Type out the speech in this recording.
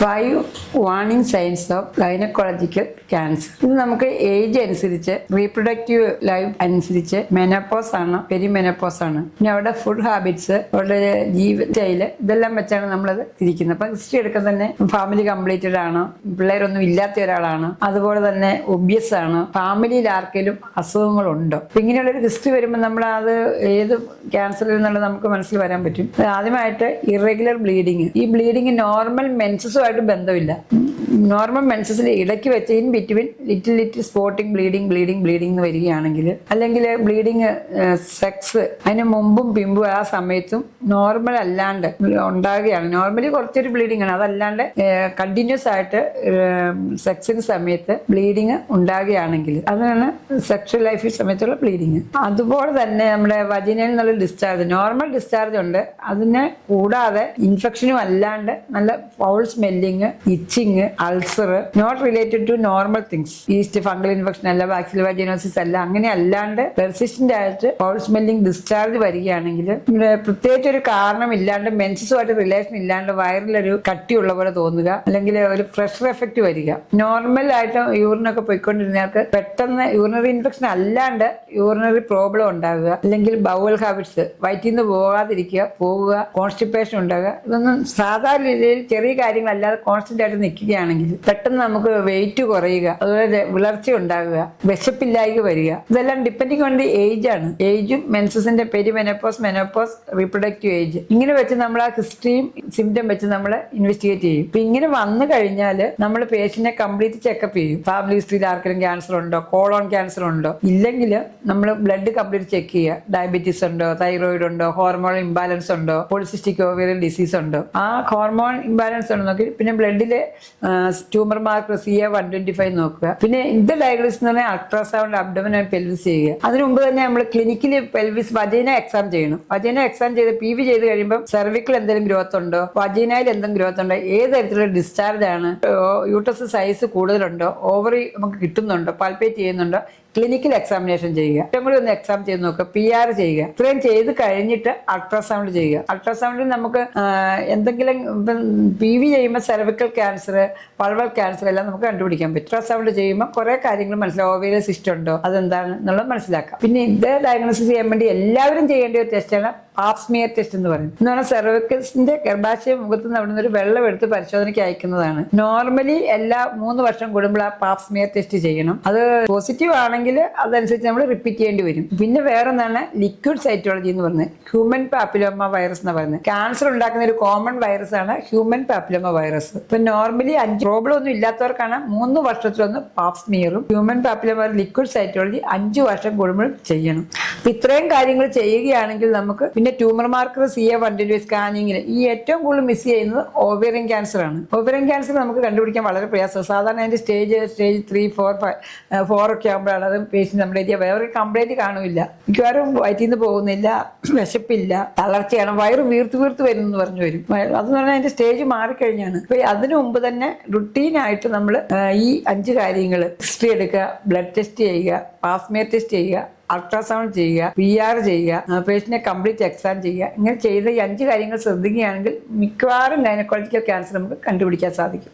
5 warning signs of gynaecological cancer. ഇത് നമുക്ക് age അനുസരിച്ച് റീപ്രൊഡക്റ്റീവ് ലൈഫ് അനുസരിച്ച് മെനോപോസ് ആണ്, പെരിമെനോപോസ് ആണ്. പിന്നെ അവരുടെ ഫുഡ് ഹാബിറ്റ്സ്, അവരുടെ ജീവിതശൈലി ഇതെല്ലാം വെച്ചാണ് നമ്മളത് തിരിക്കുന്നത്. അപ്പം ഹിസ്റ്ററി എടുക്കാൻ തന്നെ ഫാമിലി കംപ്ലീറ്റഡ് ആണ്, പിള്ളേരൊന്നും ഇല്ലാത്ത ഒരാളാണ്, അതുപോലെ തന്നെ ഒബ്യസ് ആണ്, ഫാമിലിയിൽ ആർക്കെങ്കിലും അസുഖങ്ങളുണ്ടോ. അപ്പം ഇങ്ങനെയുള്ളൊരു ഹിസ്റ്ററി വരുമ്പോൾ നമ്മൾ അത് ഏത് ക്യാൻസറിൽ നിന്നുള്ളത് നമുക്ക് മനസ്സിൽ വരാൻ പറ്റും. ആദ്യമായിട്ട് ഇറഗുലർ ബ്ലീഡിങ്. ഈ ബ്ലീഡിങ് നോർമൽ മെൻസസുമായിട്ട് ബന്ധമില്ല. നോർമൽ മെൻസസിൽ ഇടയ്ക്ക് വെച്ച് in between little spotting bleeding എന്ന് വരികയാണെങ്കിൽ, അല്ലെങ്കിൽ ബ്ലീഡിങ് സെക്സ് അതിന് മുമ്പും പിമ്പും ആ സമയത്തും നോർമൽ അല്ലാണ്ട് ഉണ്ടാകുകയാണ്. നോർമലി കുറച്ചൊരു ബ്ലീഡിങ് ആണ്, അതല്ലാണ്ട് കണ്ടിന്യൂസ് ആയിട്ട് സെക്സിന് സമയത്ത് ബ്ലീഡിങ് ഉണ്ടാകുകയാണെങ്കിൽ അതാണ് സെക്ഷൽ ലൈഫിൽ സമയത്തുള്ള ബ്ലീഡിങ്. അതുപോലെ തന്നെ നമ്മുടെ വജിനയിൽ നിന്നുള്ള ഡിസ്ചാർജ്, നോർമൽ ഡിസ്ചാർജ് ഉണ്ട്, അതിനെ കൂടാതെ ഇൻഫെക്ഷനും അല്ലാണ്ട് നല്ല foul smelling, itching, ulcer, not related to normal things, yeast, fungal infection അല്ല, ബാക്ടീരിയൽ വജിനോസിസ് അല്ല, അങ്ങനെ അല്ലാണ്ട് പെർസിസ്റ്റന്റ് ആയിട്ട് ഫൗൾ സ്മെല്ലിങ് ഡിസ്ചാർജ് വരികയാണെങ്കിൽ പ്രത്യേകിച്ച് ഒരു കാരണം ഇല്ലാണ്ട് മെൻസസുമായിട്ട് റിലേഷൻ ഇല്ലാണ്ട് വയറിലൊരു കട്ടിയുള്ള പോലെ തോന്നുക, അല്ലെങ്കിൽ ഒരു പ്രഷർ എഫക്റ്റ് വരിക. നോർമൽ ആയിട്ട് യൂറിനൊക്കെ പോയിക്കൊണ്ടിരുന്നവർക്ക് പെട്ടെന്ന് യൂറിനറി ഇൻഫെക്ഷൻ അല്ലാണ്ട് യൂറിനറി പ്രോബ്ലം ഉണ്ടാകുക, അല്ലെങ്കിൽ ബൗവൽ ഹാബിറ്റ്സ്, വയറ്റിൽ നിന്ന് പോകാതിരിക്കുക, പോവുക, കോൺസ്റ്റിപ്പേഷൻ ഉണ്ടാകുക, ഇതൊന്നും സാധാരണ രീതിയിൽ ചെറിയ കാര്യങ്ങളല്ലാതെ കോൺസ്റ്റന്റ് ആയിട്ട് നിൽക്കുകയാണെങ്കിൽ പെട്ടെന്ന് നമുക്ക് വെയിറ്റ് കുറയുക, അതുപോലെ വിളർച്ച ഉണ്ടാകുക, വിശപ്പില്ലായ്ക വരിക. ഇതെല്ലാം ഡിപ്പെൻഡിങ് ഓൺ ദി ഏജ് ആണ്. ഏജും മെൻസസിന്റെ പെരിമെനോപോസ്, മെനോപോസ്, റീപ്രൊഡക്റ്റീവ് ഏജ്, ഇങ്ങനെ വെച്ച് നമ്മൾ ആ ഹിസ്റ്ററിയും സിംറ്റം വെച്ച് നമ്മൾ ഇൻവെസ്റ്റിഗേറ്റ് ചെയ്യും. ഇപ്പൊ ഇങ്ങനെ വന്നു കഴിഞ്ഞാൽ നമ്മൾ പേഷ്യന്റിനെ കംപ്ലീറ്റ് ചെക്കപ്പ് ചെയ്യും. ഫാമിലി ഹിസ്റ്ററിയിൽ ആർക്കെങ്കിലും ക്യാൻസർ ഉണ്ടോ, കോളോൺ ക്യാൻസർ ഉണ്ടോ, ഇല്ലെങ്കിൽ നമ്മൾ ബ്ലഡ് കംപ്ലീറ്റ് ചെക്ക് ചെയ്യുക. ഡയബറ്റീസ് ഉണ്ടോ, തൈറോയിഡ് ഉണ്ടോ, ഹോർമോൺ ഇംബാലൻസ് ഉണ്ടോ, പോളിസിസ്റ്റിക് ഓവേറിയൽ ഡിസീസ് ഉണ്ടോ, ആ ഹോർമോൺ ഇംബാലൻസ് ഉണ്ടോ നോക്കി. പിന്നെ ബ്ലഡിലെ ട്യൂമർ മാർക്കർ CA-125 നോക്കുക. പിന്നെ ഇത് ഡയഗ്നോസിസ് എന്ന് പറഞ്ഞാൽ അൾട്രാസൗണ്ട് അബ്ഡോമൻ ആൻഡ് പെൽവിസ് ചെയ്യുക. അതിന് മുമ്പ് തന്നെ നമ്മൾ ക്ലിനിക്കലി പെൽവിസ് വജൈന എക്സാം ചെയ്യണം. വജൈന എക്സാം ചെയ്ത് PV ചെയ്ത് കഴിയുമ്പോൾ സെർവിക്കൽ എന്തെങ്കിലും ഗ്രോത്ത് ഉണ്ടോ, വജൈനയിൽ എന്തെങ്കിലും ഗ്രോത്ത് ഉണ്ടോ, ഏത് തരത്തിലുള്ള ഡിസ്ചാർജ് ആണ്, യൂട്ടസ് സൈസ് കൂടുതലുണ്ടോ, ഓവറി നമുക്ക് കിട്ടുന്നുണ്ടോ, പൾപ്പേറ്റ് ചെയ്യുന്നുണ്ടോ, ക്ലിനിക്കൽ എക്സാമിനേഷൻ ചെയ്യുക. ഏറ്റവും കൂടി ഒന്ന് എക്സാം ചെയ്ത് നോക്കുക, PR ചെയ്യുക. ഇത്രയും ചെയ്ത് കഴിഞ്ഞിട്ട് അൾട്രാസൗണ്ട് ചെയ്യുക. അൾട്രാസൗണ്ടിൽ നമുക്ക് എന്തെങ്കിലും PV ചെയ്യുമ്പോൾ സെർവിക്കൽ ക്യാൻസർ, പൾവൽ ക്യാൻസർ എല്ലാം നമുക്ക് കണ്ടുപിടിക്കാൻ പറ്റും. അൾട്രാസൗണ്ട് ചെയ്യുമ്പോൾ കുറെ കാര്യങ്ങൾ മനസ്സിലാവും. ഓവേറിയൽ സിസ്റ്റം ഉണ്ടോ, അതെന്താണ് എന്നുള്ളത് മനസ്സിലാക്കാം. പിന്നെ ഇത് ഡയഗ്നോസിസ് ചെയ്യാൻ വേണ്ടി എല്ലാവരും ചെയ്യേണ്ട ഒരു ടെസ്റ്റാണ് പാപ്സ്മിയർ ടെസ്റ്റ് എന്ന് പറയുന്നത്. എന്ന് പറഞ്ഞാൽ സെർവിക്കൽസിന്റെ ഗർഭാശയ മുഖത്ത് നിന്ന് അവിടെ നിന്ന് ഒരു വെള്ളം എടുത്ത് പരിശോധനയ്ക്ക് അയക്കുന്നതാണ്. നോർമലി എല്ലാ 3 വർഷം കൂടുമ്പോൾ ആ പാപ്സ്മിയർ ടെസ്റ്റ് ചെയ്യണം. അത് പോസിറ്റീവ് ആണെങ്കിൽ അതനുസരിച്ച് നമ്മൾ റിപ്പീറ്റ് ചെയ്യേണ്ടി വരും. പിന്നെ വേറെ എന്താണ് ലിക്വിഡ് സൈറ്റോളജി എന്ന് പറയുന്നത്. ഹ്യൂമൻ പാപ്പിലോമ വൈറസ് എന്ന് പറയുന്നത് ക്യാൻസർ ഉണ്ടാക്കുന്ന ഒരു കോമൺ വൈറസ് ആണ് ഹ്യൂമൻ പാപ്പിലോമ വൈറസ്. ഇപ്പൊ നോർമലി 5 പ്രോബ്ലം ഒന്നും ഇല്ലാത്തവർക്കാണ് 3 വർഷത്തിലൊന്ന് പാപ്സ്മിയറും ഹ്യൂമൻ പാപ്പിലോമ ലിക്വിഡ് സൈറ്റോളജി 5 വർഷം കൂടുമ്പോഴും ചെയ്യണം. അപ്പൊ ഇത്രയും കാര്യങ്ങൾ ചെയ്യുകയാണെങ്കിൽ നമുക്ക് പിന്നെ ട്യൂമർ മാർക്കർ CA-125 സ്കാനിങ്ങിൽ ഈ ഏറ്റവും കൂടുതൽ മിസ് ചെയ്യുന്നത് ഓവേറിയൻ ക്യാൻസർ ആണ്. ഓവേറിയൻ ക്യാൻസർ നമുക്ക് കണ്ടുപിടിക്കാൻ വളരെ പ്രയാസമാണ്. സാധാരണ അതിന്റെ സ്റ്റേജ് 3, 4 ഒക്കെ ആകുമ്പോഴാണ് അത് പേഷ്യന്റ് നമ്മുടെ വേറെ കംപ്ലൈന്റ് കാണില്ല. മിക്കവാറും വയറ്റിൽ നിന്ന് പോകുന്നില്ല, വിശപ്പില്ല, തളർച്ചയാണ്, വയറ് വീർത്ത് വരുന്നു പറഞ്ഞു വരും. അതെന്ന് പറഞ്ഞാൽ അതിന്റെ സ്റ്റേജ് മാറിക്കഴിഞ്ഞാണ്. അപ്പൊ അതിനു മുമ്പ് തന്നെ റുട്ടീനായിട്ട് നമ്മൾ ഈ 5 കാര്യങ്ങൾ ഹിസ്റ്ററി എടുക്കുക, ബ്ലഡ് ടെസ്റ്റ് ചെയ്യുക, പാസ്മിയർ ടെസ്റ്റ് ചെയ്യുക, അൾട്രാസൗണ്ട് ചെയ്യുക, PR ചെയ്യുക, പേഷ്യന്റിനെ കംപ്ലീറ്റ് എക്സാം ചെയ്യുക. ഇങ്ങനെ ചെയ്ത ഈ 5 കാര്യങ്ങൾ ശ്രദ്ധിക്കുകയാണെങ്കിൽ മിക്കവാറും ഗൈനക്കോളജിക്കൽ ക്യാൻസർ നമുക്ക് കണ്ടുപിടിക്കാൻ സാധിക്കും.